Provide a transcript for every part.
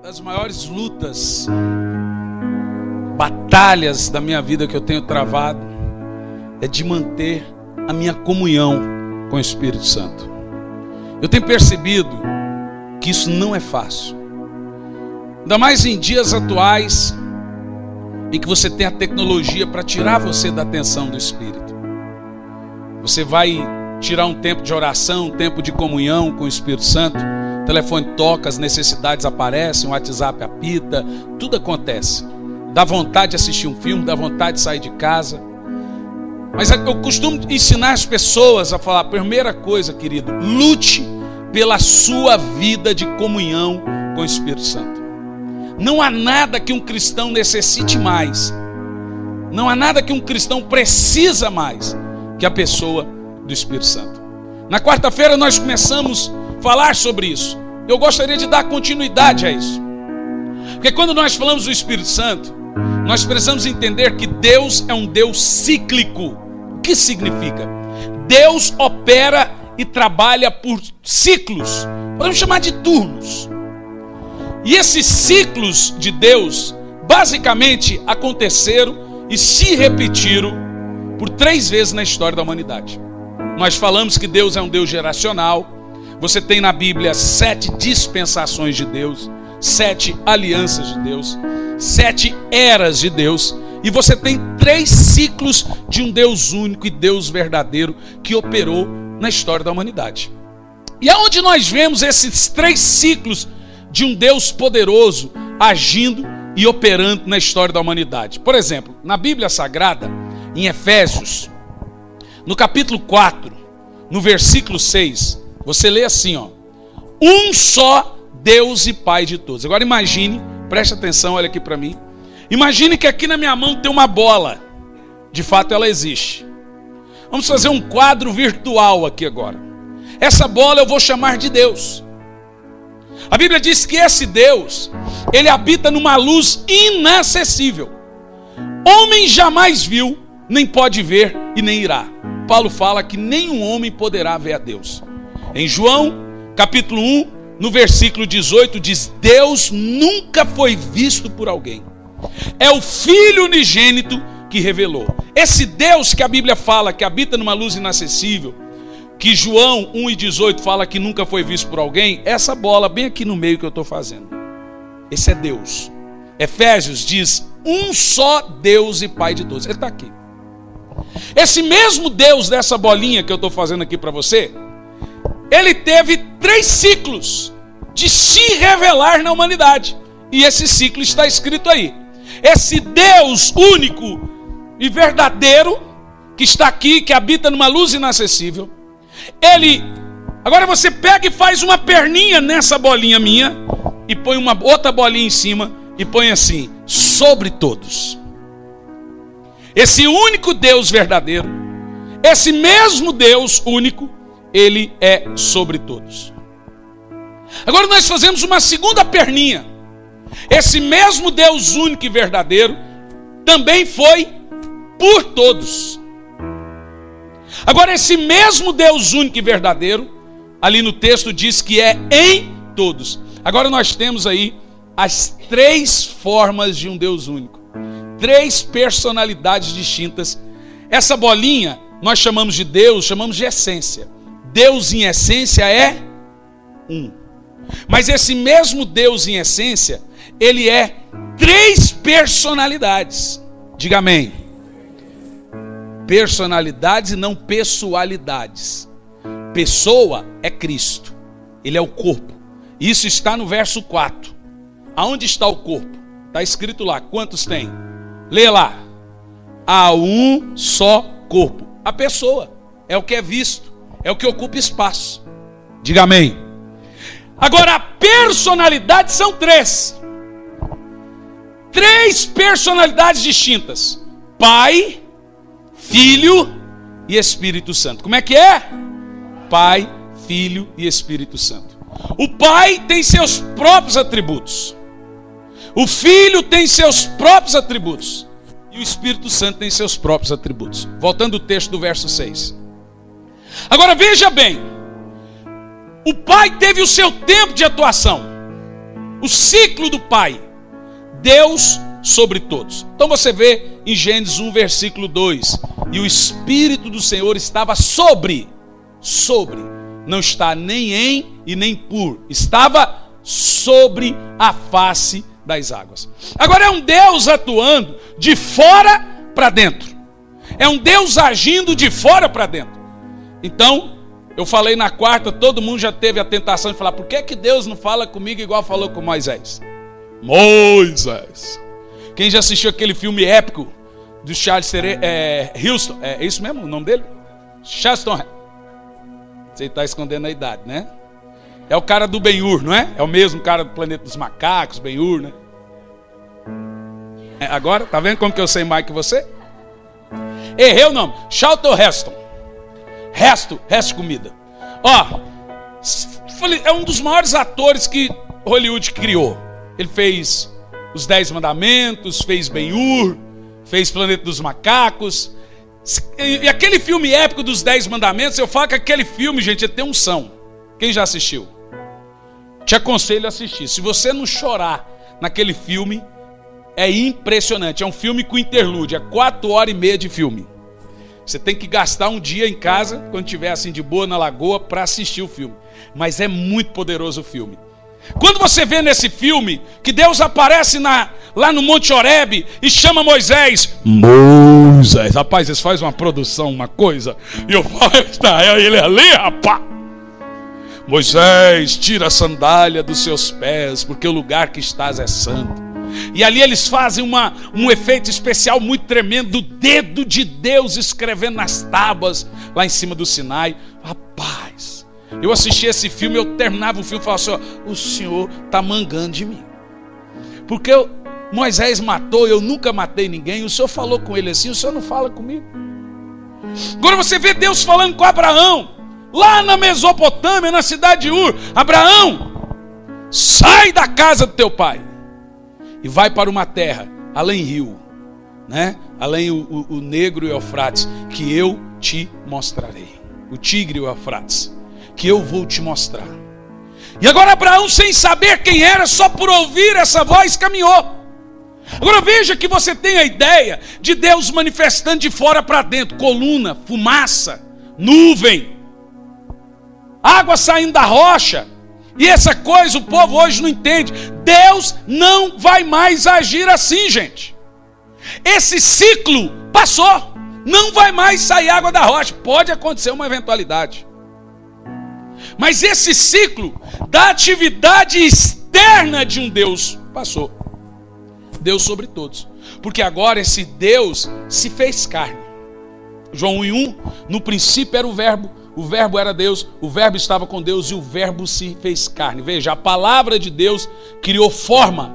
das maiores lutas, batalhas da minha vida que eu tenho travado é de manter a minha comunhão com o Espírito Santo. Eu tenho percebido que isso não é fácil. Ainda mais em dias atuais, em que você tem a tecnologia para tirar você da atenção do Espírito. Você vai tirar um tempo de oração, um tempo de comunhão com o Espírito Santo, o telefone toca, as necessidades aparecem, o WhatsApp apita, tudo acontece. Dá vontade de assistir um filme, dá vontade de sair de casa. Mas eu costumo ensinar as pessoas a falar, primeira coisa, querido, lute pela sua vida de comunhão com o Espírito Santo. Não há nada que um cristão necessite mais. Não há nada que um cristão precisa mais que a pessoa do Espírito Santo. Na quarta-feira nós começamos a falar sobre isso. Eu gostaria de dar continuidade a isso. Porque quando nós falamos do Espírito Santo, nós precisamos entender que Deus é um Deus cíclico. O que significa? Deus opera e trabalha por ciclos. Podemos chamar de turnos. E esses ciclos de Deus, basicamente, aconteceram e se repetiram por 3 vezes na história da humanidade. Nós falamos que Deus é um Deus geracional. Você tem na Bíblia 7 dispensações de Deus, 7 alianças de Deus, 7 eras de Deus. E você tem 3 ciclos de um Deus único e Deus verdadeiro que operou na história da humanidade. E aonde nós vemos esses 3 ciclos de um Deus poderoso agindo e operando na história da humanidade? Por exemplo, na Bíblia Sagrada, em Efésios, no capítulo 4, no versículo 6, você lê assim, ó: um só Deus e Pai de todos. Agora imagine, preste atenção, olha aqui para mim. Imagine que aqui na minha mão tem uma bola. De fato ela existe. Vamos fazer um quadro virtual aqui agora. Essa bola eu vou chamar de Deus. A Bíblia diz que esse Deus, ele habita numa luz inacessível. Homem jamais viu, nem pode ver e nem irá. Paulo fala que nenhum homem poderá ver a Deus. Em João, capítulo 1, no versículo 18, diz: Deus nunca foi visto por alguém. É o Filho unigênito que revelou. Esse Deus que a Bíblia fala que habita numa luz inacessível, que João 1,18 fala que nunca foi visto por alguém, essa bola bem aqui no meio que eu estou fazendo. Esse é Deus. Efésios diz: um só Deus e Pai de todos. Ele está aqui. Esse mesmo Deus dessa bolinha que eu estou fazendo aqui para você, ele teve 3 ciclos de se revelar na humanidade. E esse ciclo está escrito aí. Esse Deus único e verdadeiro, que está aqui, que habita numa luz inacessível, ele... Agora você pega e faz uma perninha nessa bolinha minha, e põe uma outra bolinha em cima, e põe assim: sobre todos. Esse único Deus verdadeiro, esse mesmo Deus único, ele é sobre todos. Agora nós fazemos uma segunda perninha. Esse mesmo Deus único e verdadeiro também foi por todos. Agora esse mesmo Deus único e verdadeiro, ali no texto diz que é em todos. Agora nós temos aí as 3 formas de um Deus único. 3 personalidades distintas. Essa bolinha nós chamamos de Deus, chamamos de essência. Deus em essência é um. Mas esse mesmo Deus em essência, ele é 3 personalidades. Diga amém. Personalidades e não pessoalidades. Pessoa é Cristo. Ele é o corpo. Isso está no verso 4. Aonde está o corpo? Está escrito lá. Quantos tem? Lê lá. Há um só corpo. A pessoa é o que é visto. É o que ocupa espaço. Diga amém. Agora a personalidade são 3. 3 personalidades distintas: Pai, Filho e Espírito Santo. Como é que é? Pai, Filho e Espírito Santo. O Pai tem seus próprios atributos. O Filho tem seus próprios atributos. E o Espírito Santo tem seus próprios atributos. Voltando ao texto do verso 6. Agora veja bem. O Pai teve o seu tempo de atuação. O ciclo do Pai. Deus sobre todos. Então você vê em Gênesis 1, versículo 2. E o Espírito do Senhor estava sobre. Não está nem em e nem por. Estava sobre a face das águas. Agora é um Deus atuando de fora para dentro. É um Deus agindo de fora para dentro. Então, eu falei na quarta, todo mundo já teve a tentação de falar, por que Deus não fala comigo igual falou com Moisés? Moisés. Quem já assistiu aquele filme épico do Charles Houston? É isso mesmo o nome dele? Charleston. Você está escondendo a idade, né? É o cara do Ben-Hur, não é? É o mesmo cara do Planeta dos Macacos, Ben-Hur, né? Agora, tá vendo como que eu sei mais que você? Errei o nome. Charlton Heston. Resto comida. Ó, é um dos maiores atores que Hollywood criou. Ele fez Os 10 Mandamentos, fez Ben-Hur, fez Planeta dos Macacos. E aquele filme épico dos 10 Mandamentos, eu falo que aquele filme, gente, tem unção. Quem já assistiu? Te aconselho a assistir. Se você não chorar naquele filme, é impressionante. É um filme com interlúdio, é 4h30 de filme. Você tem que gastar um dia em casa, quando estiver assim de boa na lagoa, para assistir o filme. Mas é muito poderoso o filme. Quando você vê nesse filme que Deus aparece lá no Monte Horebe e chama Moisés. Moisés, rapaz, eles fazem uma produção, uma coisa. E eu falo, está ele ali, rapaz. Moisés, tira a sandália dos seus pés, porque o lugar que estás é santo. E ali eles fazem um efeito especial muito tremendo, do dedo de Deus escrevendo nas tábuas lá em cima do Sinai. Rapaz, eu assisti esse filme, eu terminava o filme e falava assim, ó, o Senhor está mangando de mim. Porque Moisés matou, eu nunca matei ninguém, o Senhor falou com ele assim, o Senhor não fala comigo. Agora você vê Deus falando com Abraão, lá na Mesopotâmia, na cidade de Ur. Abraão, sai da casa do teu pai e vai para uma terra, além rio, né? Além o Negro e o Eufrates, que eu te mostrarei. O Tigre e o Eufrates, que eu vou te mostrar. E agora Abraão, sem saber quem era, só por ouvir essa voz, caminhou. Agora veja que você tem a ideia de Deus manifestando de fora para dentro. Coluna, fumaça, nuvem, água saindo da rocha. E essa coisa o povo hoje não entende. Deus não vai mais agir assim, gente. Esse ciclo passou. Não vai mais sair água da rocha. Pode acontecer uma eventualidade. Mas esse ciclo da atividade externa de um Deus passou. Deus sobre todos. Porque agora esse Deus se fez carne. João 1:1, no princípio era o verbo era Deus, o verbo estava com Deus e o verbo se fez carne. Veja, a palavra de Deus criou forma.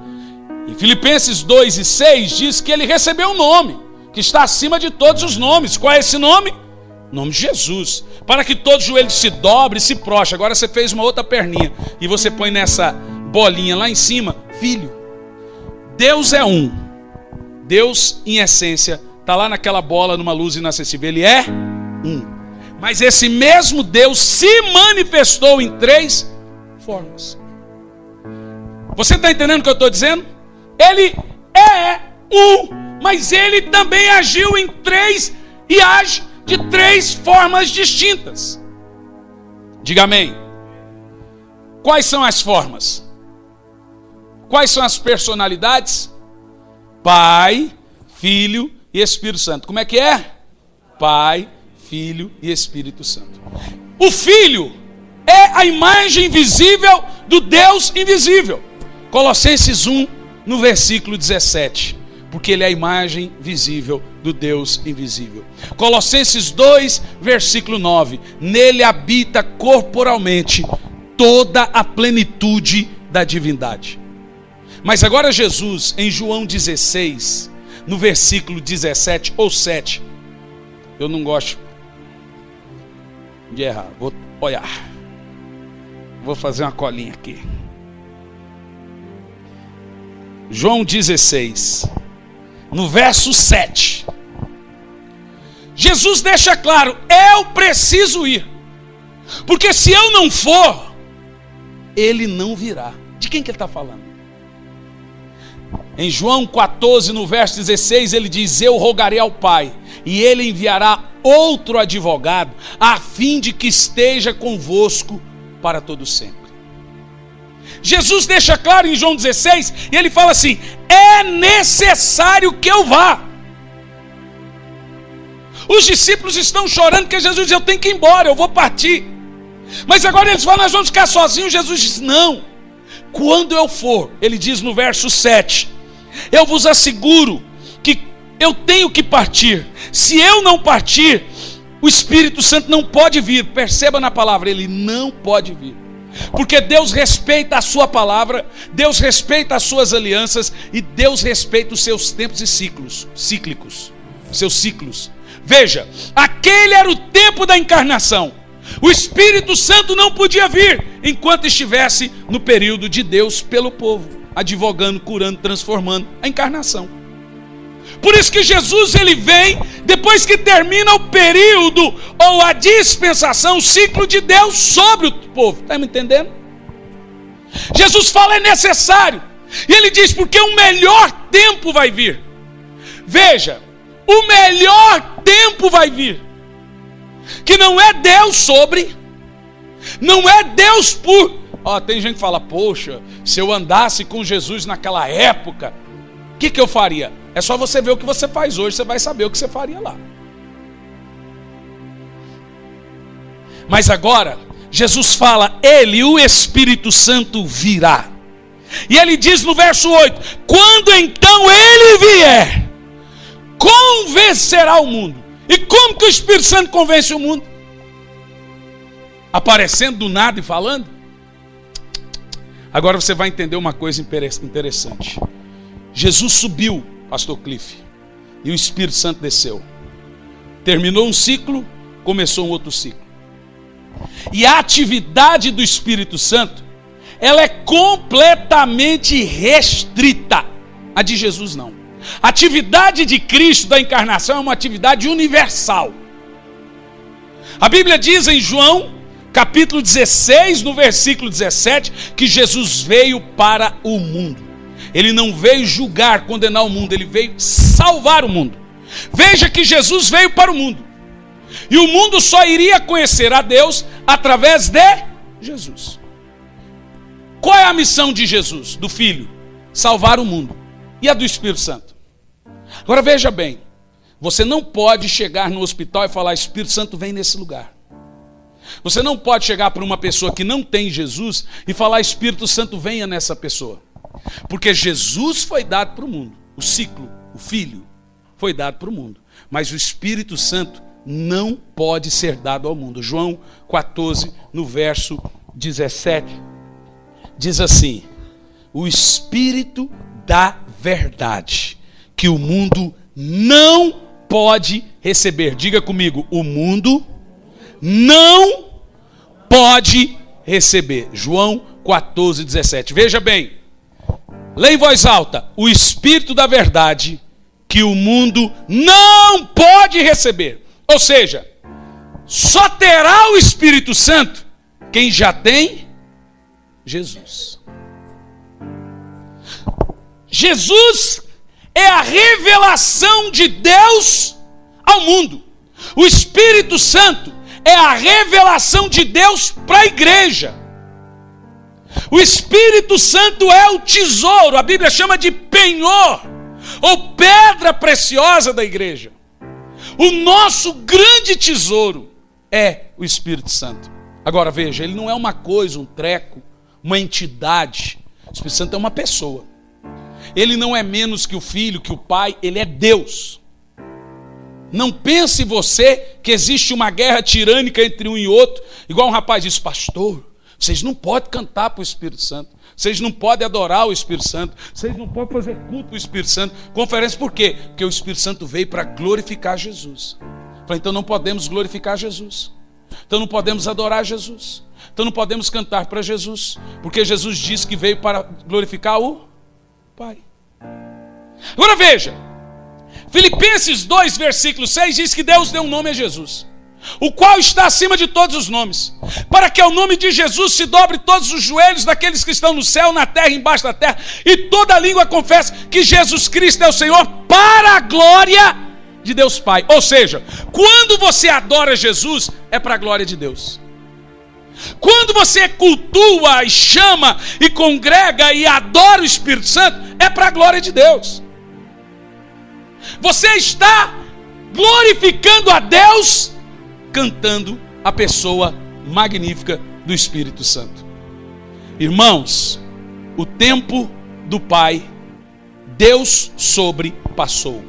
Em Filipenses 2:6 diz que ele recebeu um nome, que está acima de todos os nomes. Qual é esse nome? O nome de Jesus. Para que todo joelho se dobre e se prostre. Agora você fez uma outra perninha e você põe nessa bolinha lá em cima, filho. Deus é um. Deus em essência está lá naquela bola numa luz inacessível. Ele é um. Mas esse mesmo Deus se manifestou em 3 formas. Você está entendendo o que eu estou dizendo? Ele é um, mas ele também agiu em 3 e age de 3 formas distintas. Diga amém. Quais são as formas? Quais são as personalidades? Pai, Filho e Espírito Santo. Como é que é? Pai, Filho e Espírito Santo. O Filho é a imagem visível do Deus invisível. Colossenses 1, no versículo 17. Porque ele é a imagem visível do Deus invisível. Colossenses 2, versículo 9. Nele habita corporalmente toda a plenitude da divindade. Mas agora Jesus, em João 16, no versículo 17 ou 7, eu não gosto de errar, vou olhar, vou fazer uma colinha aqui. João 16, no verso 7, Jesus deixa claro, eu preciso ir, porque se eu não for, ele não virá. De quem que ele está falando? Em João 14, no verso 16, ele diz: eu rogarei ao Pai, e ele enviará outro advogado, a fim de que esteja convosco para todo sempre. Jesus deixa claro em João 16, e ele fala assim: é necessário que eu vá. Os discípulos estão chorando porque Jesus diz: eu tenho que ir embora, eu vou partir. Mas agora eles falam: nós vamos ficar sozinhos. Jesus diz: não, quando eu for, ele diz no verso 7, eu vos asseguro que eu tenho que partir. Se eu não partir, o Espírito Santo não pode vir. Perceba na palavra, ele não pode vir. Porque Deus respeita a sua palavra, Deus respeita as suas alianças e Deus respeita os seus tempos e cíclicos, seus ciclos. Veja, aquele era o tempo da encarnação. O Espírito Santo não podia vir enquanto estivesse no período de Deus pelo povo, advogando, curando, transformando a encarnação. Por isso que Jesus ele vem depois que termina o período ou a dispensação, o ciclo de Deus sobre o povo. Está me entendendo? Jesus fala: é necessário. E ele diz: porque o melhor tempo vai vir. Veja, o melhor tempo vai vir. Que não é Deus sobre, não é Deus por. Tem gente que fala: poxa, se eu andasse com Jesus naquela época, o que eu faria? É só você ver o que você faz hoje, você vai saber o que você faria lá. Mas agora, Jesus fala: ele, o Espírito Santo, virá. E ele diz no verso 8: quando então ele vier, convencerá o mundo. E como que o Espírito Santo convence o mundo? Aparecendo do nada e falando? Agora você vai entender uma coisa interessante. Jesus subiu, pastor Cliff, e o Espírito Santo desceu. Terminou um ciclo, começou um outro ciclo. E a atividade do Espírito Santo, ela é completamente restrita. A de Jesus não. A atividade de Cristo da encarnação é uma atividade universal. A Bíblia diz em João, capítulo 16, no versículo 17, que Jesus veio para o mundo. Ele não veio julgar, condenar o mundo, ele veio salvar o mundo. Veja que Jesus veio para o mundo. E o mundo só iria conhecer a Deus através de Jesus. Qual é a missão de Jesus, do Filho? Salvar o mundo. E a do Espírito Santo? Agora veja bem, você não pode chegar no hospital e falar: Espírito Santo vem nesse lugar. Você não pode chegar para uma pessoa que não tem Jesus e falar: Espírito Santo venha nessa pessoa. Porque Jesus foi dado para o mundo, o ciclo, o Filho foi dado para o mundo, mas o Espírito Santo não pode ser dado ao mundo. João 14, no verso 17, diz assim: o Espírito da verdade, que o mundo não pode receber. Diga comigo: o mundo não pode receber. João 14, 17. Veja bem, leia em voz alta: o Espírito da verdade, que o mundo não pode receber. Ou seja, só terá o Espírito Santo quem já tem Jesus. Jesus é a revelação de Deus ao mundo. O Espírito Santo é a revelação de Deus para a igreja. O Espírito Santo é o tesouro, a Bíblia chama de penhor, ou pedra preciosa da igreja. O nosso grande tesouro é o Espírito Santo. Agora veja, ele não é uma coisa, um treco, uma entidade. O Espírito Santo é uma pessoa. Ele não é menos que o Filho, que o Pai, ele é Deus. Não pense você que existe uma guerra tirânica entre um e outro, igual um rapaz disse: pastor, vocês não podem cantar para o Espírito Santo, vocês não podem adorar o Espírito Santo, vocês não podem fazer culto para o Espírito Santo. Conferência por quê? Porque o Espírito Santo veio para glorificar Jesus. Falei: então não podemos glorificar Jesus, então não podemos adorar Jesus, então não podemos cantar para Jesus, porque Jesus disse que veio para glorificar o Pai. Agora veja, Filipenses 2, versículo 6 diz que Deus deu um nome a Jesus. o qual está acima de todos os nomes, para que ao nome de Jesus se dobre todos os joelhos daqueles que estão no céu, na terra e embaixo da terra, e toda língua confesse que Jesus Cristo é o Senhor, para a glória de Deus Pai. Ou seja, quando você adora Jesus, é para a glória de Deus. Quando você cultua e chama e congrega e adora o Espírito Santo, é para a glória de Deus. Você está glorificando a Deus cantando a pessoa magnífica do Espírito Santo. Irmãos, o tempo do Pai, Deus sobrepassou.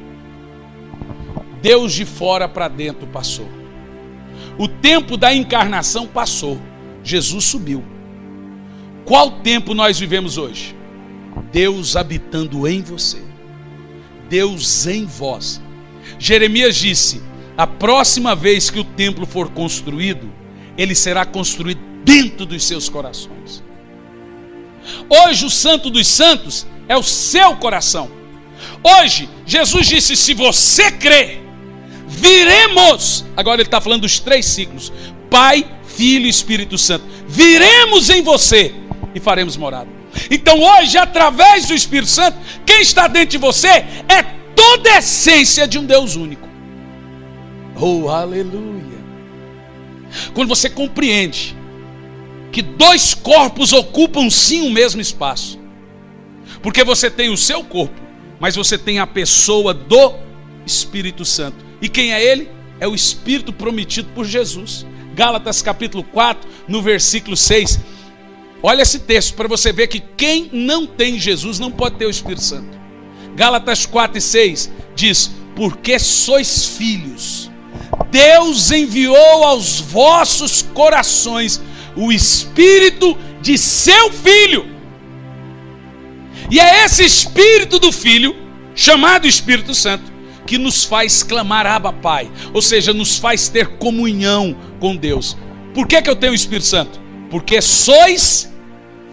Deus de fora para dentro passou. O tempo da encarnação passou. Jesus subiu. Qual tempo nós vivemos hoje? Deus habitando em você. Deus em vós. Jeremias disse: a próxima vez que o templo for construído, ele será construído dentro dos seus corações. Hoje o Santo dos Santos é o seu coração. Hoje Jesus disse: se você crê, viremos. Agora ele está falando dos 3 ciclos: Pai, Filho e Espírito Santo. Viremos em você e faremos morada. Então hoje, através do Espírito Santo, quem está dentro de você é toda a essência de um Deus único. Oh, aleluia! Quando você compreende que 2 corpos ocupam sim o mesmo espaço, porque você tem o seu corpo, mas você tem a pessoa do Espírito Santo. E quem é ele? É o Espírito prometido por Jesus. Gálatas capítulo 4, no versículo 6. Olha esse texto para você ver que quem não tem Jesus não pode ter o Espírito Santo. Gálatas 4 e 6 diz: porque sois filhos, Deus enviou aos vossos corações o Espírito de seu Filho. E é esse Espírito do Filho, chamado Espírito Santo, que nos faz clamar Abba Pai. Ou seja, nos faz ter comunhão com Deus. Por que eu tenho o Espírito Santo? Porque sois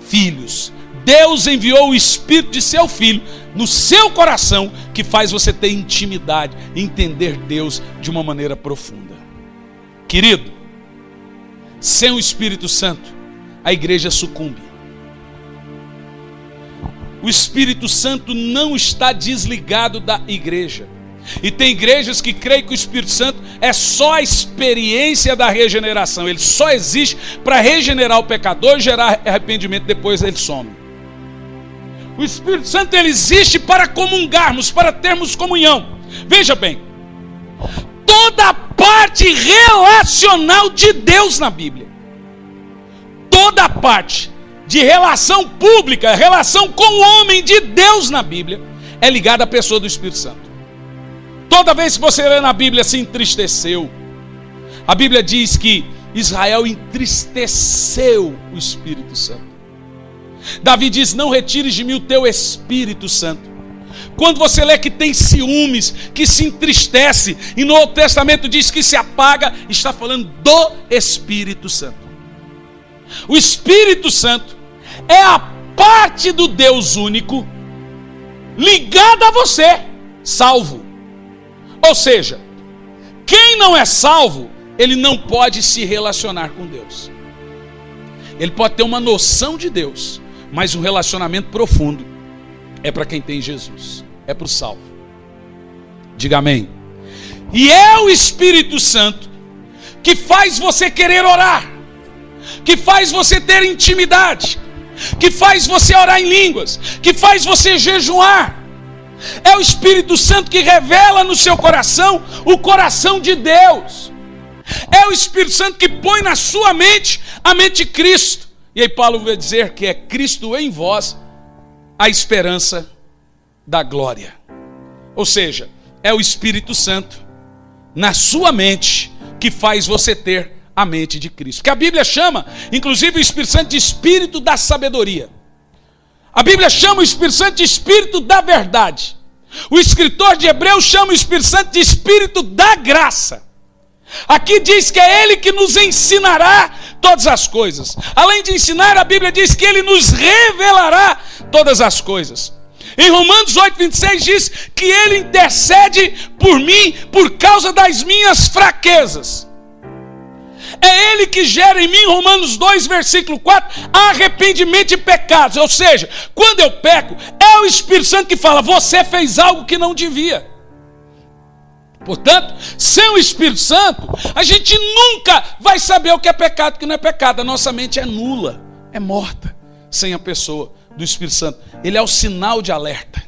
filhos. Deus enviou o Espírito de seu Filho no seu coração, que faz você ter intimidade, entender Deus de uma maneira profunda. Querido, sem o Espírito Santo, a igreja sucumbe. O Espírito Santo não está desligado da igreja. E tem igrejas que creem que o Espírito Santo é só a experiência da regeneração. Ele só existe para regenerar o pecador e gerar arrependimento, depois ele some. O Espírito Santo ele existe para comungarmos, para termos comunhão. Veja bem, toda a parte relacional de Deus na Bíblia, toda a parte de relação pública, relação com o homem de Deus na Bíblia, é ligada à pessoa do Espírito Santo. Toda vez que você lê na Bíblia se entristeceu, a Bíblia diz que Israel entristeceu o Espírito Santo. Davi diz: não retires de mim o teu Espírito Santo. Quando você lê que tem ciúmes, que se entristece, e no Novo Testamento diz que se apaga, está falando do Espírito Santo. O Espírito Santo é a parte do Deus único ligada a você, salvo. Ou seja, quem não é salvo, ele não pode se relacionar com Deus. Ele pode ter uma noção de Deus, mas um relacionamento profundo é para quem tem Jesus, é para o salvo. Diga amém. E é o Espírito Santo que faz você querer orar, que faz você ter intimidade, que faz você orar em línguas, que faz você jejuar. É o Espírito Santo que revela no seu coração o coração de Deus. É o Espírito Santo que põe na sua mente a mente de Cristo. E aí Paulo vai dizer que é Cristo em vós a esperança da glória. Ou seja, é o Espírito Santo na sua mente que faz você ter a mente de Cristo. Que a Bíblia chama, inclusive, o Espírito Santo de Espírito da sabedoria. A Bíblia chama o Espírito Santo de Espírito da verdade. O escritor de Hebreus chama o Espírito Santo de Espírito da graça. Aqui diz que é Ele que nos ensinará todas as coisas. Além de ensinar, a Bíblia diz que Ele nos revelará todas as coisas. Em Romanos 8:26 diz que Ele intercede por mim por causa das minhas fraquezas. É Ele que gera em mim, Romanos 2, versículo 4, arrependimento de pecados. Ou seja, quando eu peco, é o Espírito Santo que fala, você fez algo que não devia. Portanto, sem o Espírito Santo, a gente nunca vai saber o que é pecado e o que não é pecado. A nossa mente é nula, é morta, sem a pessoa do Espírito Santo. Ele é o sinal de alerta.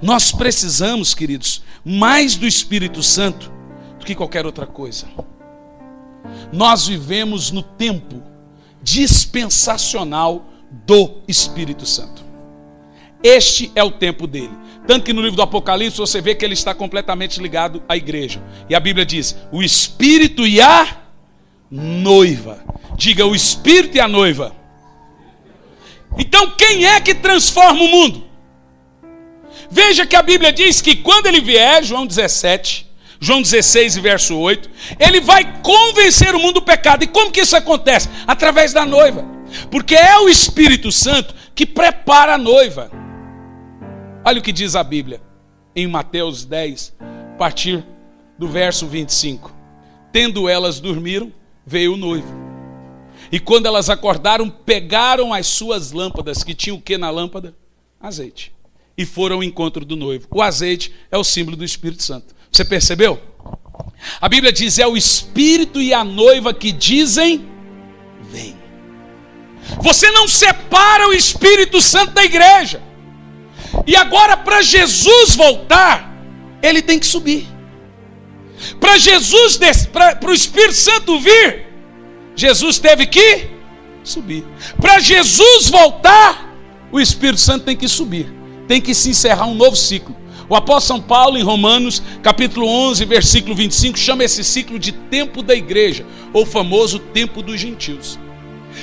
Nós precisamos, queridos, mais do Espírito Santo do que qualquer outra coisa. Nós vivemos no tempo dispensacional do Espírito Santo. Este é o tempo dele. Tanto que no livro do Apocalipse você vê que ele está completamente ligado à igreja. E a Bíblia diz, o Espírito e a noiva. Diga, o Espírito e a noiva. Então quem é que transforma o mundo? Veja que a Bíblia diz que quando ele vier, João 17, João 16 verso 8, ele vai convencer o mundo do pecado. E como que isso acontece? Através da noiva. Porque é o Espírito Santo que prepara a noiva. Olha o que diz a Bíblia em Mateus 10, a partir do verso 25. Tendo elas dormiram, veio o noivo. E quando elas acordaram, pegaram as suas lâmpadas, que tinham o que na lâmpada? Azeite. E foram ao encontro do noivo. O azeite é o símbolo do Espírito Santo. Você percebeu? A Bíblia diz, é o Espírito e a noiva que dizem, vem. Você não separa o Espírito Santo da igreja. E agora, para Jesus voltar, ele tem que subir. Para Jesus, para o Espírito Santo vir, Jesus teve que subir. Para Jesus voltar, o Espírito Santo tem que subir. Tem que se encerrar um novo ciclo. O apóstolo São Paulo, em Romanos, capítulo 11, versículo 25, chama esse ciclo de tempo da igreja, ou famoso tempo dos gentios.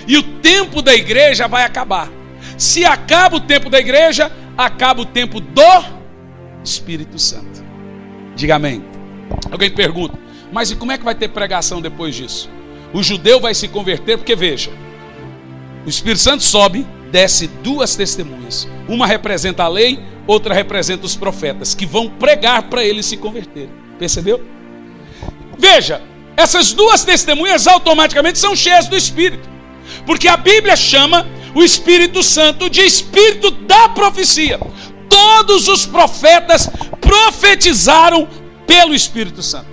E o tempo da igreja vai acabar. Se acaba o tempo da igreja, acaba o tempo do Espírito Santo. Diga amém. Alguém pergunta, mas e como é que vai ter pregação depois disso? O judeu vai se converter, porque veja, o Espírito Santo sobe, desce duas testemunhas. Uma representa a lei, outra representa os profetas, que vão pregar para eles se converterem. Percebeu? Veja, essas duas testemunhas automaticamente são cheias do Espírito. Porque a Bíblia chama o Espírito Santo de Espírito da profecia. Todos os profetas profetizaram pelo Espírito Santo.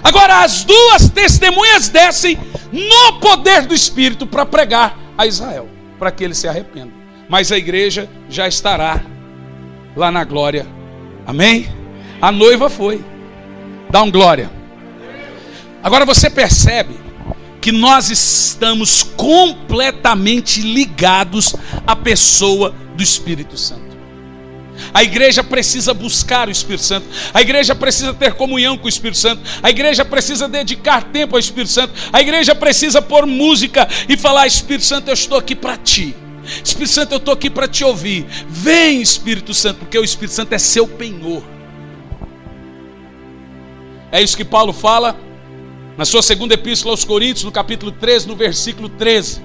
Agora as duas testemunhas descem no poder do Espírito para pregar a Israel, para que eles se arrependam. Mas a igreja já estará lá na glória. Amém? A noiva foi. Dá um glória. Agora você percebe que nós estamos completamente ligados à pessoa do Espírito Santo. A igreja precisa buscar o Espírito Santo. A igreja precisa ter comunhão com o Espírito Santo. A igreja precisa dedicar tempo ao Espírito Santo. A igreja precisa pôr música e falar, Espírito Santo, eu estou aqui para ti. Espírito Santo, eu estou aqui para te ouvir. Vem, Espírito Santo, porque o Espírito Santo é seu penhor. É isso que Paulo fala na sua segunda epístola aos Coríntios, no capítulo 13, no versículo 13.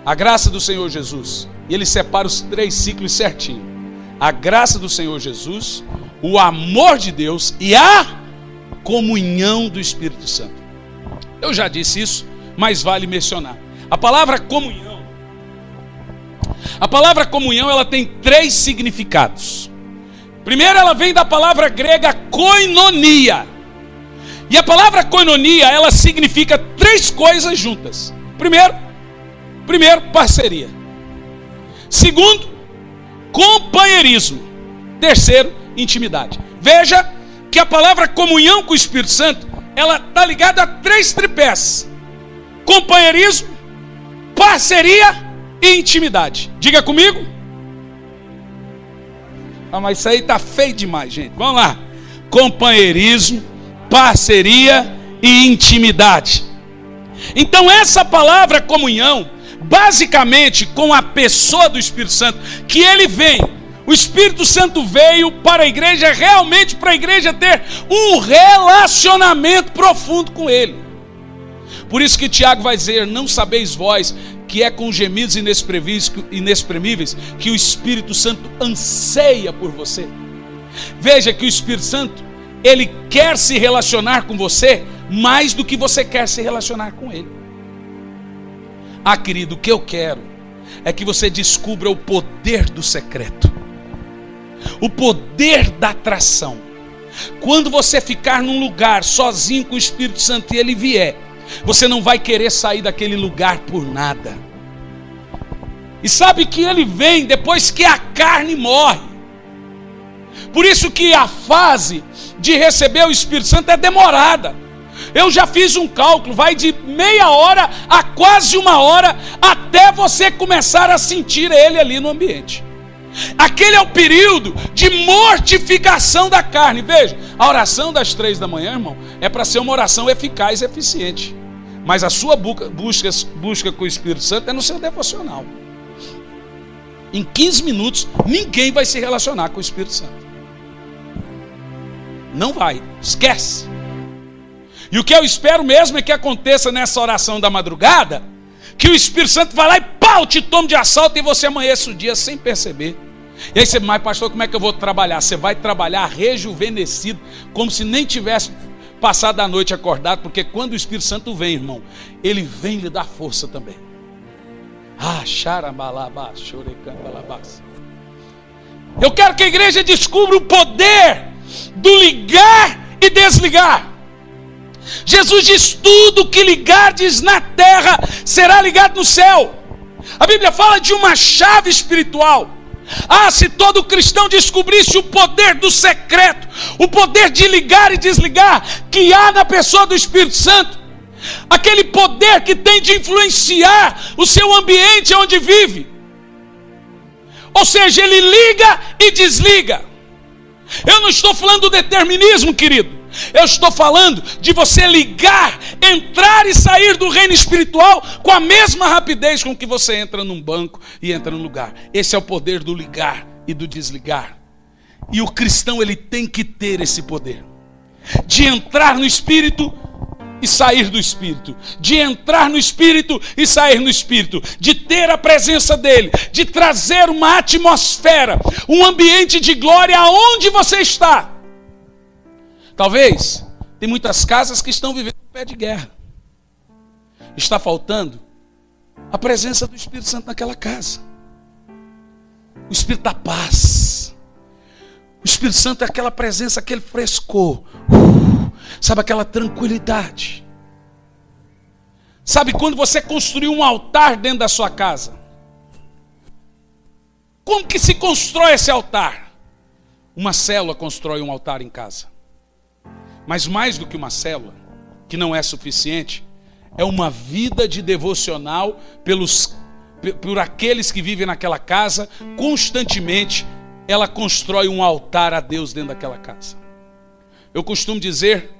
A graça do Senhor Jesus. E ele separa os 3 ciclos certinho. A graça do Senhor Jesus, o amor de Deus e a comunhão do Espírito Santo. Eu já disse isso, mas vale mencionar. A palavra comunhão, ela tem 3 significados. Primeiro, ela vem da palavra grega koinonia. E a palavra koinonia, ela significa 3 coisas juntas. Primeiro, parceria. Segundo, companheirismo. Terceiro, intimidade. Veja que a palavra comunhão com o Espírito Santo, ela está ligada a 3 tripés: companheirismo, parceria e intimidade. Diga comigo. Ah, mas isso aí está feio demais, gente. Vamos lá. Companheirismo, parceria e intimidade. Então essa palavra comunhão, basicamente com a pessoa do Espírito Santo, que ele vem, o Espírito Santo veio para a igreja, realmente para a igreja ter um relacionamento profundo com ele. Por isso que Tiago vai dizer, não sabeis vós que é com gemidos inexprimíveis que o Espírito Santo anseia por você. Veja que o Espírito Santo, ele quer se relacionar com você mais do que você quer se relacionar com Ele. Ah, querido, o que eu quero é que você descubra o poder do secreto, o poder da atração. Quando você ficar num lugar sozinho com o Espírito Santo e ele vier, você não vai querer sair daquele lugar por nada. E sabe que ele vem depois que a carne morre. Por isso que a fase de receber o Espírito Santo é demorada. Eu já fiz um cálculo, vai de meia hora a quase uma hora até você começar a sentir ele ali no ambiente. Aquele é o período de mortificação da carne. Veja, a oração das 3 da manhã, irmão, é para ser uma oração eficaz e eficiente. Mas a sua busca com o Espírito Santo é no seu devocional. Em 15 minutos, ninguém vai se relacionar com o Espírito Santo. Não vai, esquece. E o que eu espero mesmo é que aconteça nessa oração da madrugada, que o Espírito Santo vai lá e pau, te tome de assalto e você amanheça o dia sem perceber. E aí você, mas pastor, como é que eu vou trabalhar? Você vai trabalhar rejuvenescido, como se nem tivesse passado a noite acordado, porque quando o Espírito Santo vem, irmão, ele vem lhe dar força também. Eu quero que a igreja descubra o poder do ligar e desligar. Jesus diz: tudo que ligardes na terra será ligado no céu. A Bíblia fala de uma chave espiritual. Se todo cristão descobrisse o poder do secreto, o poder de ligar e desligar que há na pessoa do Espírito Santo, aquele poder que tem de influenciar o seu ambiente onde vive. Ou seja, ele liga e desliga. Eu não estou falando do determinismo, querido. Eu estou falando de você ligar, entrar e sair do reino espiritual com a mesma rapidez com que você entra num banco e entra num lugar. Esse é o poder do ligar e do desligar. E o cristão, ele tem que ter esse poder de entrar no Espírito e sair do Espírito, de entrar no Espírito e sair no Espírito, de ter a presença dele, de trazer uma atmosfera, um ambiente de glória aonde você está. Talvez, tem muitas casas que estão vivendo um pé de guerra. Está faltando a presença do Espírito Santo naquela casa. O Espírito da paz. O Espírito Santo é aquela presença, aquele frescor. Sabe, aquela tranquilidade. Sabe quando você construiu um altar dentro da sua casa? Como que se constrói esse altar? Uma célula constrói um altar em casa. Mas mais do que uma célula, que não é suficiente, é uma vida de devocional por aqueles que vivem naquela casa. Constantemente ela constrói um altar a Deus dentro daquela casa. Eu costumo dizer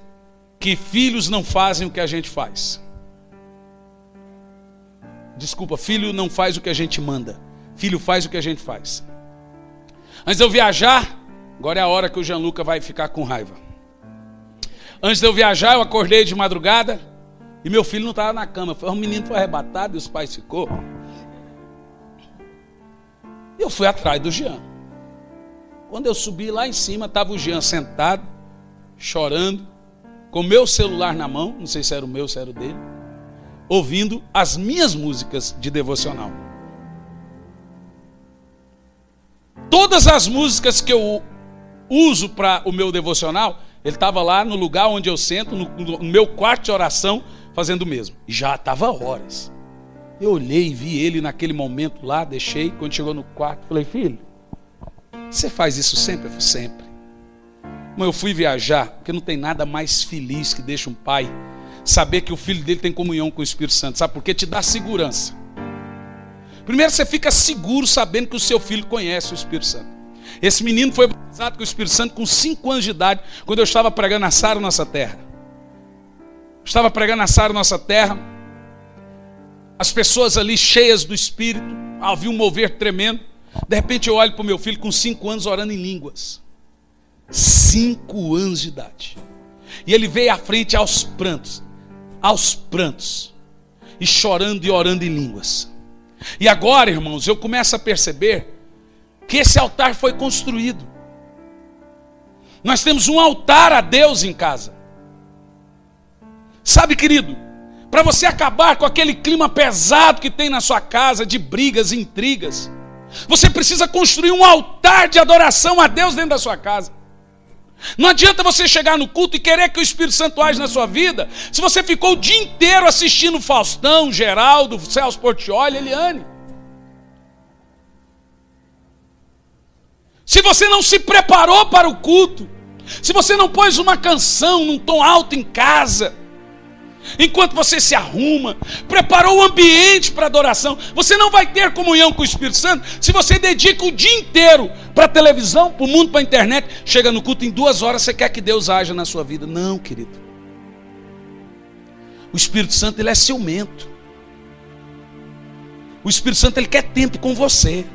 que filhos não fazem o que a gente faz. Desculpa, filho não faz o que a gente manda. Filho faz o que a gente faz. Antes de eu viajar, agora é a hora que o Gianluca vai ficar com raiva. Antes de eu viajar, eu acordei de madrugada e meu filho não estava na cama. O menino foi arrebatado e os pais ficou. Eu fui atrás do Jean. Quando eu subi lá em cima, estava o Jean sentado, chorando, com o meu celular na mão, não sei se era o meu, se era o dele, ouvindo as minhas músicas de devocional. Todas as músicas que eu uso para o meu devocional, ele estava lá no lugar onde eu sento, no meu quarto de oração, fazendo o mesmo. E já estava horas. Eu olhei e vi ele naquele momento lá, deixei. Quando chegou no quarto, falei: filho, você faz isso sempre? Eu falei: sempre. Mas eu fui viajar, porque não tem nada mais feliz que deixa um pai saber que o filho dele tem comunhão com o Espírito Santo. Sabe por quê? Te dá segurança. Primeiro, você fica seguro sabendo que o seu filho conhece o Espírito Santo. Esse menino foi batizado com o Espírito Santo com 5 anos de idade, quando eu estava pregando a Sara Nossa Terra. Estava pregando a Sara Nossa Terra, as pessoas ali cheias do Espírito, havia um mover tremendo. De repente eu olho para o meu filho com 5 anos orando em línguas. 5 anos de idade. E ele veio à frente aos prantos, e chorando e orando em línguas. E agora, irmãos, eu começo a perceber que esse altar foi construído. Nós temos um altar a Deus em casa. Sabe, querido, para você acabar com aquele clima pesado que tem na sua casa, de brigas e intrigas, você precisa construir um altar de adoração a Deus dentro da sua casa. Não adianta você chegar no culto e querer que o Espírito Santo age na sua vida, se você ficou o dia inteiro assistindo Faustão, Geraldo, Celso Portiolli, Eliane. Se você não se preparou para o culto, se você não pôs uma canção num tom alto em casa, enquanto você se arruma, preparou o ambiente para adoração, você não vai ter comunhão com o Espírito Santo se você dedica o dia inteiro para a televisão, para o mundo, para a internet. Chega no culto, em 2 horas você quer que Deus haja na sua vida. Não, querido. O Espírito Santo, ele é ciumento. O Espírito Santo, ele quer tempo com você.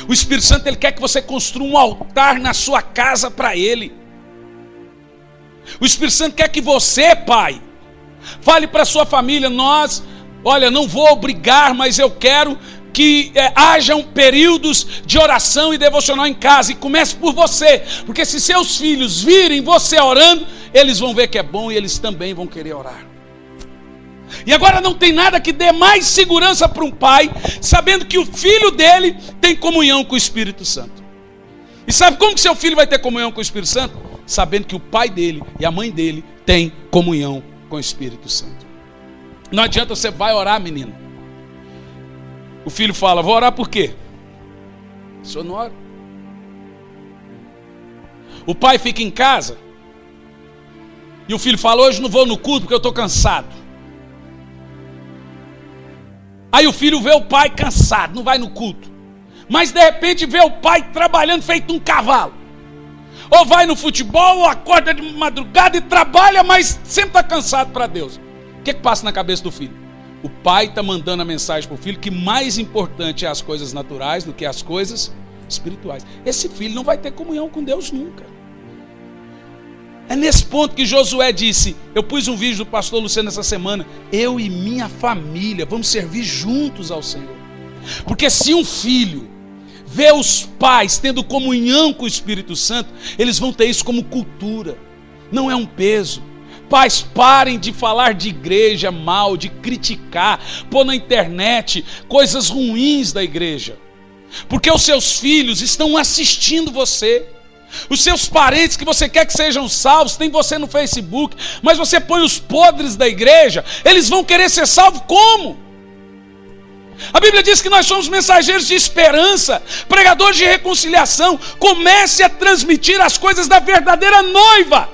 O Espírito Santo, ele quer que você construa um altar na sua casa para ele. O Espírito Santo quer que você, pai, fale para a sua família: olha, não vou obrigar, mas eu quero que hajam períodos de oração e devocional em casa, e comece por você, porque se seus filhos virem você orando, eles vão ver que é bom e eles também vão querer orar. E agora não tem nada que dê mais segurança para um pai, sabendo que o filho dele tem comunhão com o Espírito Santo. E sabe como que seu filho vai ter comunhão com o Espírito Santo? Sabendo que o pai dele e a mãe dele têm comunhão com o Espírito Santo. Não adianta você vai orar, menino. O filho fala: vou orar por quê? O senhor não ora. O pai fica em casa e o filho fala: hoje não vou no culto porque eu estou cansado. Aí o filho vê o pai cansado, não vai no culto. Mas de repente vê o pai trabalhando feito um cavalo. Ou vai no futebol, ou acorda de madrugada e trabalha, mas sempre está cansado para Deus. O que passa na cabeça do filho? O pai está mandando a mensagem para o filho que mais importante é as coisas naturais do que as coisas espirituais. Esse filho não vai ter comunhão com Deus nunca. É nesse ponto que Josué disse, eu pus um vídeo do pastor Luciano essa semana: eu e minha família vamos servir juntos ao Senhor. Porque se um filho vê os pais tendo comunhão com o Espírito Santo, eles vão ter isso como cultura, não é um peso. Pais, parem de falar de igreja mal, de criticar, pôr na internet coisas ruins da igreja, porque os seus filhos estão assistindo você. Os seus parentes que você quer que sejam salvos, tem você no Facebook, mas você põe os podres da igreja, eles vão querer ser salvos como? A Bíblia diz que nós somos mensageiros de esperança, pregadores de reconciliação. Comece a transmitir as coisas da verdadeira noiva.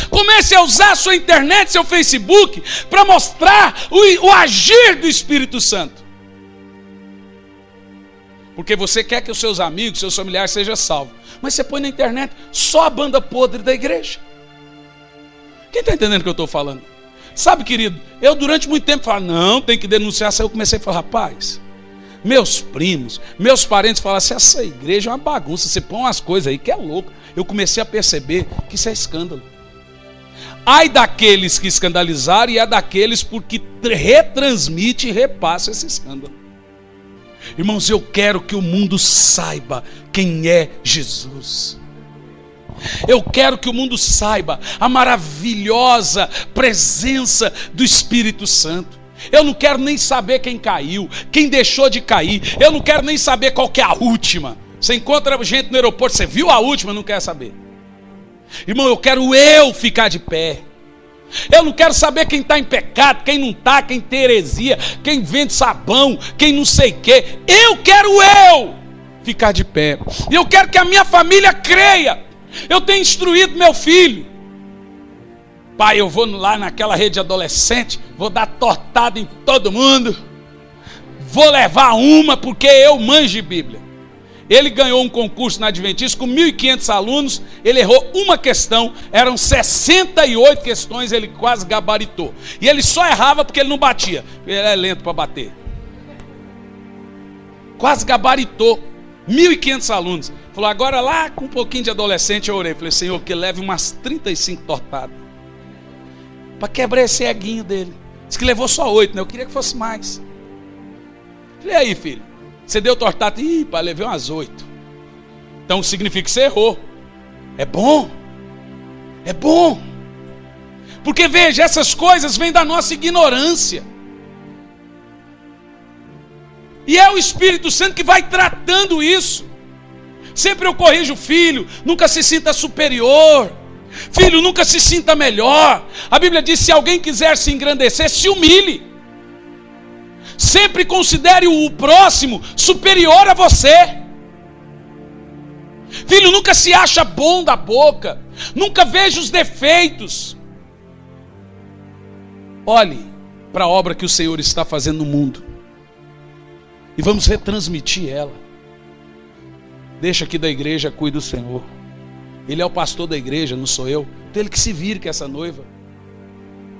Comece a usar a sua internet, seu Facebook, para mostrar o agir do Espírito Santo. Porque você quer que os seus amigos, seus familiares sejam salvos, mas você põe na internet só a banda podre da igreja. Quem está entendendo o que eu estou falando? Sabe, querido, eu durante muito tempo falava: não, tem que denunciar. Aí eu comecei a falar: rapaz, meus primos, meus parentes falaram assim: essa igreja é uma bagunça, você põe umas coisas aí que é louco. Eu comecei a perceber que isso é escândalo. Ai daqueles que escandalizaram e ai daqueles porque retransmite e repassa esse escândalo. Irmãos, eu quero que o mundo saiba quem é Jesus. Eu quero que o mundo saiba a maravilhosa presença do Espírito Santo. Eu não quero nem saber quem caiu, quem deixou de cair. Eu não quero nem saber qual que é a última. Você encontra gente no aeroporto, você viu a última, não quer saber. Irmão, eu quero ficar de pé. Eu não quero saber quem está em pecado, quem não está, quem tem heresia, quem vende sabão, quem não sei o quê. Eu quero ficar de pé. E eu quero que a minha família creia. Eu tenho instruído meu filho: pai, eu vou lá naquela rede de adolescente, vou dar tortada em todo mundo, vou levar uma porque eu manjo de Bíblia. Ele ganhou um concurso na Adventista com 1.500 alunos, ele errou uma questão, eram 68 questões, ele quase gabaritou. E ele só errava porque ele não batia, ele é lento para bater. Quase gabaritou, 1.500 alunos. Falou: agora lá com um pouquinho de adolescente eu orei. Falei: Senhor, que leve umas 35 tortadas para quebrar esse eguinho dele. Diz que levou só 8, né? Eu queria que fosse mais. Falei: aí, filho, você deu tortada? Ih, pai, levei umas 8. Então significa que você errou. É bom. É bom. Porque veja, essas coisas vêm da nossa ignorância. E é o Espírito Santo que vai tratando isso. Sempre eu corrijo o filho, nunca se sinta superior. Filho, nunca se sinta melhor. A Bíblia diz, se alguém quiser se engrandecer, se humilhe. Sempre considere o próximo superior a você. Filho, nunca se acha bom da boca. Nunca veja os defeitos. Olhe para a obra que o Senhor está fazendo no mundo. E vamos retransmitir ela. Deixa aqui da igreja, cuide do Senhor. Ele é o pastor da igreja, não sou eu. Então ele que se vire com essa noiva.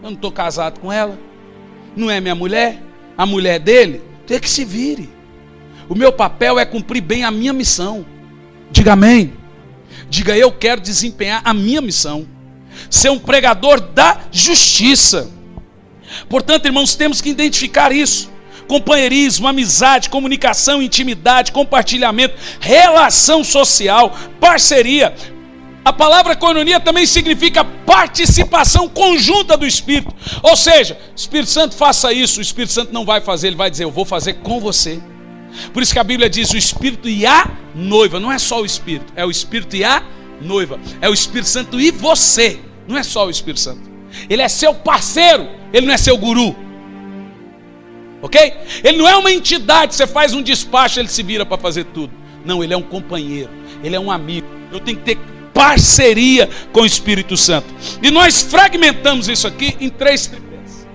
Eu não estou casado com ela. Não é minha mulher. A mulher dele. Então ele que se vire. O meu papel é cumprir bem a minha missão. Diga amém. Diga, eu quero desempenhar a minha missão. Ser um pregador da justiça. Portanto, irmãos, temos que identificar isso. Companheirismo, amizade, comunicação, intimidade, compartilhamento, relação social, parceria. A palavra koinonia também significa participação conjunta do Espírito. Ou seja, o Espírito Santo faça isso, o Espírito Santo não vai fazer, ele vai dizer, eu vou fazer com você. Por isso que a Bíblia diz o Espírito e a noiva. Não é só o Espírito, é o Espírito e a noiva. É o Espírito Santo e você. Não é só o Espírito Santo. Ele é seu parceiro, ele não é seu guru. Ok? Ele não é uma entidade, você faz um despacho, ele se vira para fazer tudo. Não, ele é um companheiro, ele é um amigo. Eu tenho que ter parceria com o Espírito Santo. E nós fragmentamos isso aqui em 3 tripés.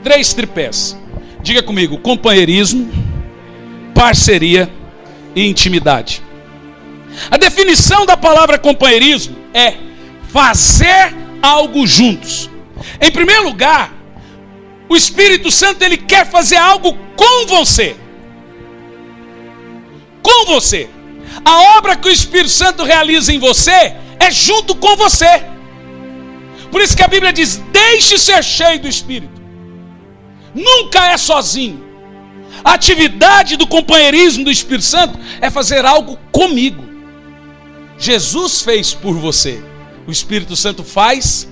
3 tripés. Diga comigo, companheirismo, parceria e intimidade. A definição da palavra companheirismo é fazer algo juntos. Em primeiro lugar, o Espírito Santo, ele quer fazer algo com você. Com você. A obra que o Espírito Santo realiza em você é junto com você. Por isso que a Bíblia diz, deixe ser cheio do Espírito. Nunca é sozinho. A atividade do companheirismo do Espírito Santo é fazer algo comigo. Jesus fez por você. O Espírito Santo faz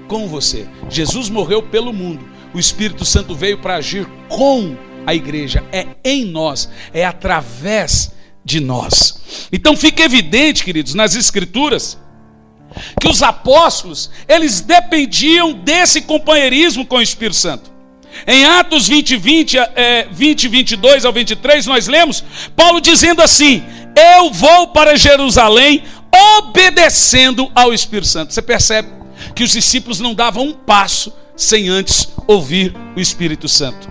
com você. Jesus morreu pelo mundo. O Espírito Santo veio para agir com a igreja. É em nós, é através de nós. Então fica evidente, queridos, nas Escrituras, que os apóstolos, eles dependiam desse companheirismo com o Espírito Santo. Em Atos 20, 22 ao 23, nós lemos Paulo dizendo assim, eu vou para Jerusalém obedecendo ao Espírito Santo. Você percebe que os discípulos não davam um passo sem antes ouvir o Espírito Santo.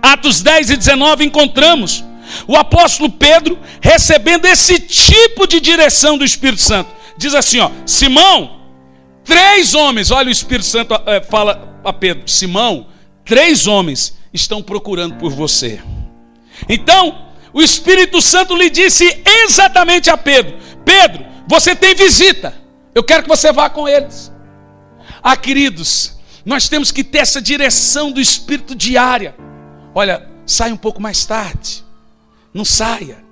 Atos 10 e 19 encontramos o apóstolo Pedro recebendo esse tipo de direção do Espírito Santo. Diz assim, ó, Simão, 3 homens, olha o Espírito Santo fala a Pedro, Simão, 3 homens estão procurando por você. Então, o Espírito Santo lhe disse exatamente a Pedro, Pedro, você tem visita, eu quero que você vá com eles. Ah, queridos, nós temos que ter essa direção do Espírito diária. Olha, saia um pouco mais tarde. Não saia.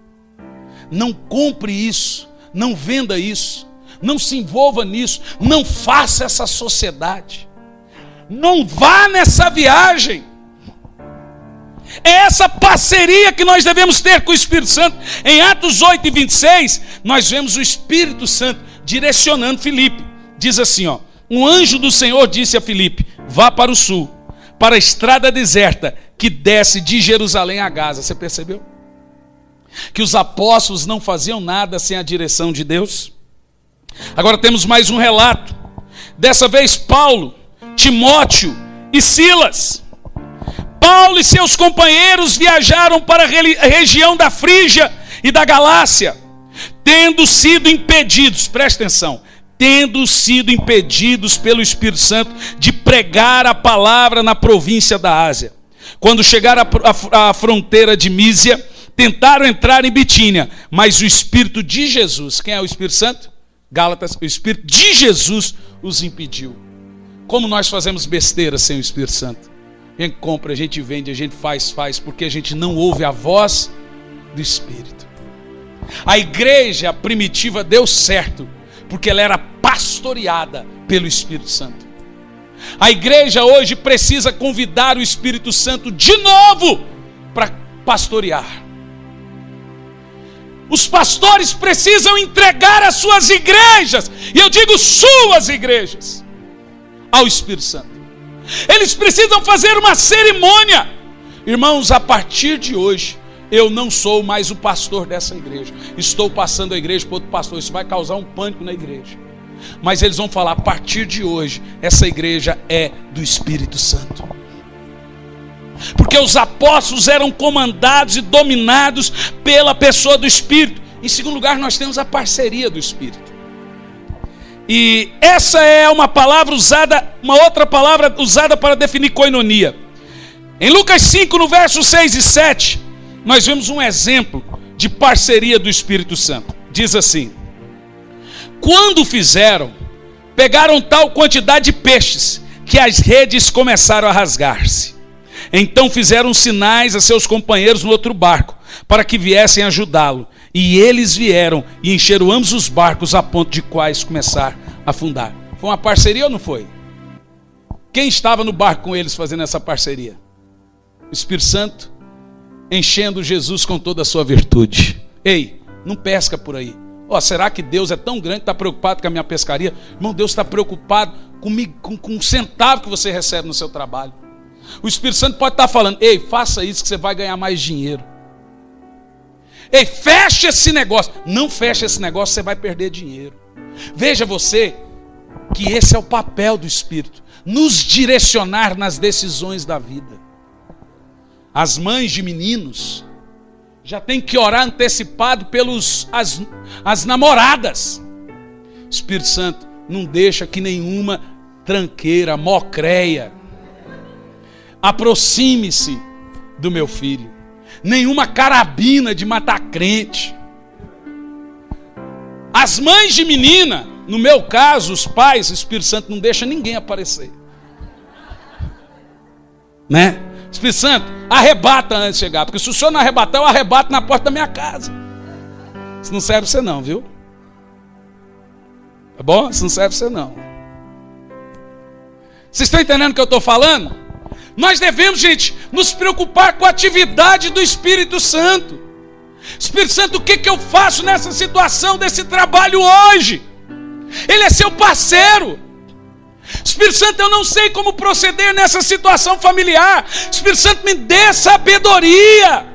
Não compre isso. Não venda isso. Não se envolva nisso. Não faça essa sociedade. Não vá nessa viagem. É essa parceria que nós devemos ter com o Espírito Santo. Em Atos 8 e 26, nós vemos o Espírito Santo direcionando Filipe. Diz assim, ó. Um anjo do Senhor disse a Filipe, vá para o sul, para a estrada deserta que desce de Jerusalém a Gaza. Você percebeu? Que os apóstolos não faziam nada sem a direção de Deus. Agora temos mais um relato. Dessa vez Paulo, Timóteo e Silas. Paulo e seus companheiros viajaram para a região da Frígia e da Galácia, tendo sido impedidos, presta atenção, tendo sido impedidos pelo Espírito Santo de pregar a palavra na província da Ásia. Quando chegaram à fronteira de Mísia, tentaram entrar em Bitínia, mas o Espírito de Jesus, quem é o Espírito Santo? Gálatas, o Espírito de Jesus os impediu. Como nós fazemos besteira sem o Espírito Santo? A gente compra, a gente vende, a gente faz, porque a gente não ouve a voz do Espírito. A igreja primitiva deu certo, porque ela era pastoreada pelo Espírito Santo. A igreja hoje precisa convidar o Espírito Santo de novo para pastorear. Os pastores precisam entregar as suas igrejas, e eu digo suas igrejas, ao Espírito Santo. Eles precisam fazer uma cerimônia. Irmãos, a partir de hoje, eu não sou mais o pastor dessa igreja. Estou passando a igreja para outro pastor. Isso vai causar um pânico na igreja. Mas eles vão falar, a partir de hoje, essa igreja é do Espírito Santo. Porque os apóstolos eram comandados e dominados pela pessoa do Espírito. Em segundo lugar, nós temos a parceria do Espírito. E essa é uma palavra usada, uma outra palavra usada para definir koinonia. Em Lucas 5, no verso 6 e 7, nós vemos um exemplo de parceria do Espírito Santo. Diz assim: quando fizeram, pegaram tal quantidade de peixes, que as redes começaram a rasgar-se. Então fizeram sinais a seus companheiros no outro barco, para que viessem ajudá-lo. E eles vieram e encheram ambos os barcos, a ponto de quais começar a afundar. Foi uma parceria ou não foi? Quem estava no barco com eles fazendo essa parceria? O Espírito Santo enchendo Jesus com toda a sua virtude. Ei, não pesca por aí. Será que Deus é tão grande, está preocupado com a minha pescaria? Irmão, Deus está preocupado comigo, com um centavo que você recebe no seu trabalho. O Espírito Santo pode estar falando, ei, faça isso que você vai ganhar mais dinheiro. Ei, feche esse negócio. Não feche esse negócio, você vai perder dinheiro. Veja você que esse é o papel do Espírito, nos direcionar nas decisões da vida. As mães de meninos já tem que orar antecipado pelas namoradas. Espírito Santo, não deixa que nenhuma tranqueira, mocreia aproxime-se do meu filho. Nenhuma carabina de matar crente. As mães de menina, no meu caso, os pais, o Espírito Santo não deixa ninguém aparecer. Né? Espírito Santo, arrebata antes de chegar. Porque se o senhor não arrebatar, eu arrebato na porta da minha casa. Isso não serve pra você não, viu? Tá bom? Isso não serve pra você não. Vocês estão entendendo o que eu estou falando? Nós devemos, gente, nos preocupar com a atividade do Espírito Santo. Espírito Santo, o que eu faço nessa situação desse trabalho hoje? Ele é seu parceiro. Espírito Santo, eu não sei como proceder nessa situação familiar. Espírito Santo, me dê sabedoria.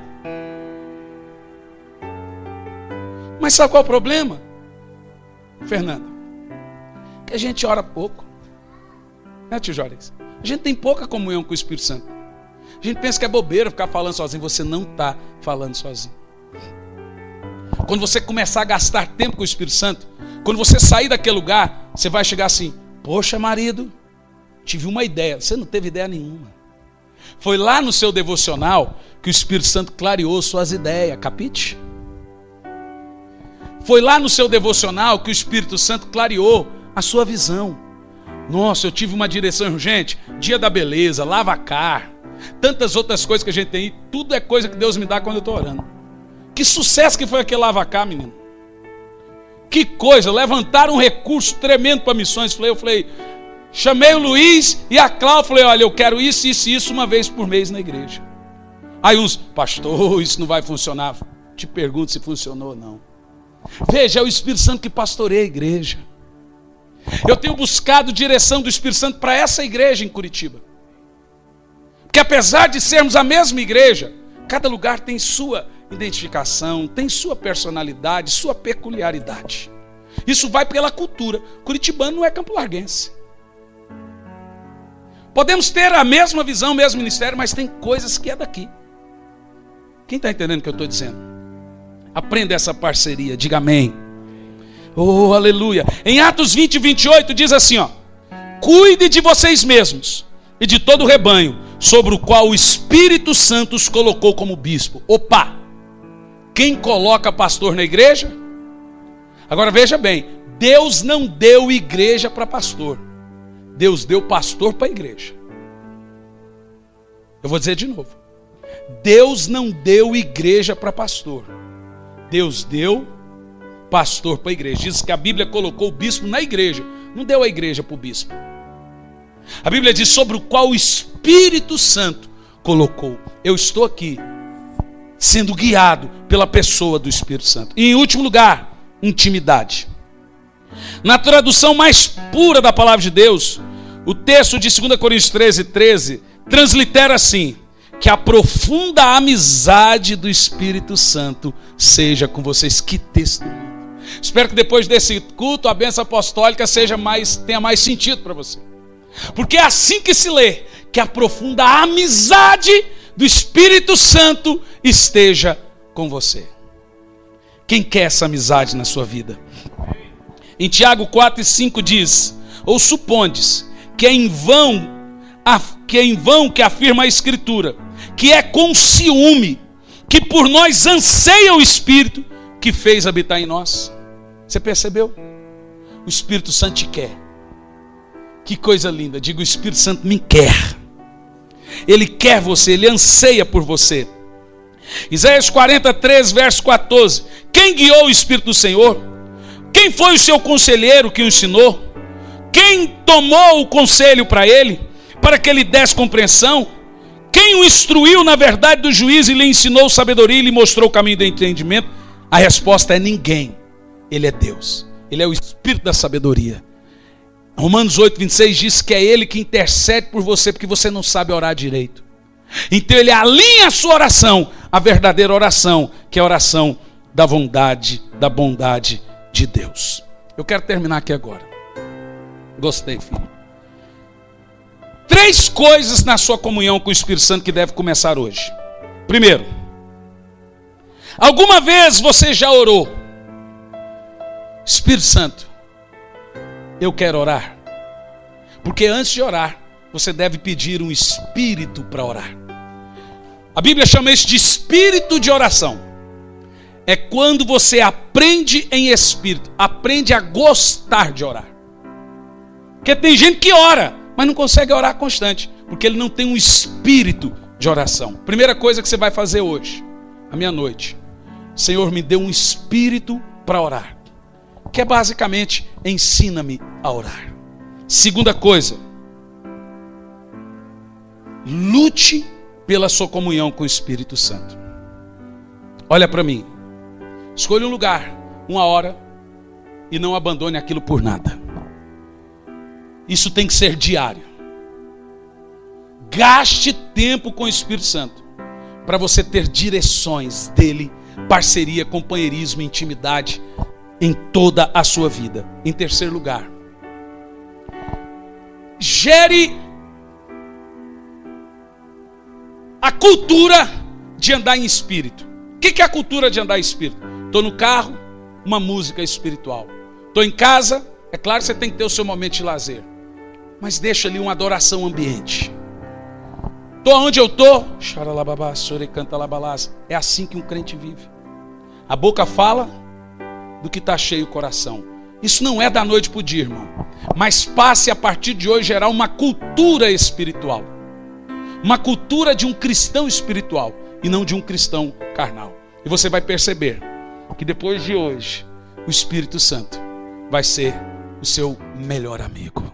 Mas sabe qual é o problema, Fernanda? Que a gente ora pouco. Né, tio Jóris? A gente tem pouca comunhão com o Espírito Santo. A gente pensa que é bobeira ficar falando sozinho. Você não está falando sozinho. Quando você começar a gastar tempo com o Espírito Santo, quando você sair daquele lugar, você vai chegar assim: poxa, marido, tive uma ideia. Você não teve ideia nenhuma. Foi lá no seu devocional que o Espírito Santo clareou suas ideias, capite? Foi lá no seu devocional que o Espírito Santo clareou a sua visão. Nossa, eu tive uma direção urgente. Dia da beleza, lavacar, tantas outras coisas que a gente tem. Tudo é coisa que Deus me dá quando eu estou orando. Que sucesso que foi aquele lavacar, menino. Que coisa, levantaram um recurso tremendo para missões. Eu falei, chamei o Luiz e a Cláudia. Falei, olha, eu quero isso, isso e isso uma vez por mês na igreja. Aí uns, pastor, isso não vai funcionar. Te pergunto se funcionou ou não. Veja, é o Espírito Santo que pastoreia a igreja. Eu tenho buscado direção do Espírito Santo para essa igreja em Curitiba. Porque apesar de sermos a mesma igreja, cada lugar tem sua identificação, tem sua personalidade, sua peculiaridade. Isso vai pela cultura. Curitibano não é Campo Larguense. Podemos ter a mesma visão, o mesmo ministério, mas tem coisas que é daqui. Quem está entendendo o que eu estou dizendo? Aprenda essa parceria, diga amém. Oh, aleluia. Em Atos 20, 28 diz assim, ó: cuide de vocês mesmos e de todo o rebanho, sobre o qual o Espírito Santo os colocou como bispo. Opa! Quem coloca pastor na igreja? Agora veja bem, Deus não deu igreja para pastor. Deus deu pastor para a igreja. Eu vou dizer de novo. Deus não deu igreja para pastor. Deus deu pastor para a igreja. Diz que a Bíblia colocou o bispo na igreja, Não deu a igreja para o bispo. A Bíblia diz sobre o qual o Espírito Santo colocou. Eu estou aqui sendo guiado pela pessoa do Espírito Santo. E em último lugar, intimidade. Na tradução mais pura da palavra de Deus, o texto de 2 Coríntios 13:13 translitera assim: que a profunda amizade do Espírito Santo seja com vocês. Que texto lindo. Espero que depois desse culto a bênção apostólica tenha mais sentido para você. Porque é assim que se lê, que a profunda amizade do Espírito Santo esteja com você. Quem quer essa amizade na sua vida? Em Tiago 4:5 diz: ou supondes que é em vão que afirma a Escritura, que é com ciúme que por nós anseia o Espírito que fez habitar em nós. Você percebeu? O Espírito Santo te quer. Que coisa linda. Diga: o Espírito Santo me quer. Ele quer você, ele anseia por você. Isaías 43, verso 14. Quem guiou o Espírito do Senhor? Quem foi o seu conselheiro que o ensinou? Quem tomou o conselho para ele, para que ele desse compreensão? Quem o instruiu na verdade do juízo e lhe ensinou sabedoria e lhe mostrou o caminho do entendimento? A resposta é ninguém. Ele é Deus. Ele é o Espírito da sabedoria. Romanos 8:26 diz que é Ele que intercede por você, porque você não sabe orar direito. Então Ele alinha a sua oração, a verdadeira oração, que é a oração da bondade de Deus. Eu quero terminar aqui agora. Gostei, filho. 3 coisas na sua comunhão com o Espírito Santo que deve começar hoje. Primeiro, alguma vez você já orou: Espírito Santo, eu quero orar? Porque antes de orar, você deve pedir um espírito para orar. A Bíblia chama isso de espírito de oração. É quando você aprende em espírito, aprende a gostar de orar. Porque tem gente que ora, mas não consegue orar constante, porque ele não tem um espírito de oração. Primeira coisa que você vai fazer hoje, à meia-noite: Senhor, me dê um espírito para orar. Que é basicamente, ensina-me a orar. Segunda coisa, lute pela sua comunhão com o Espírito Santo. Olha para mim. Escolha um lugar, uma hora, e não abandone aquilo por nada. Isso tem que ser diário. Gaste tempo com o Espírito Santo, para você ter direções dele, parceria, companheirismo, intimidade em toda a sua vida. Em terceiro lugar, gere a cultura de andar em espírito. O que é a cultura de andar em espírito? Estou no carro, uma música espiritual. Estou em casa, é claro que você tem que ter o seu momento de lazer, mas deixa ali uma adoração ambiente. Estou onde eu estou, é assim que um crente vive. A boca fala do que está cheio o coração. Isso não é da noite para o dia, irmão. Mas passe a partir de hoje gerar uma cultura espiritual. Uma cultura de um cristão espiritual e não de um cristão carnal. E você vai perceber que depois de hoje, o Espírito Santo vai ser o seu melhor amigo.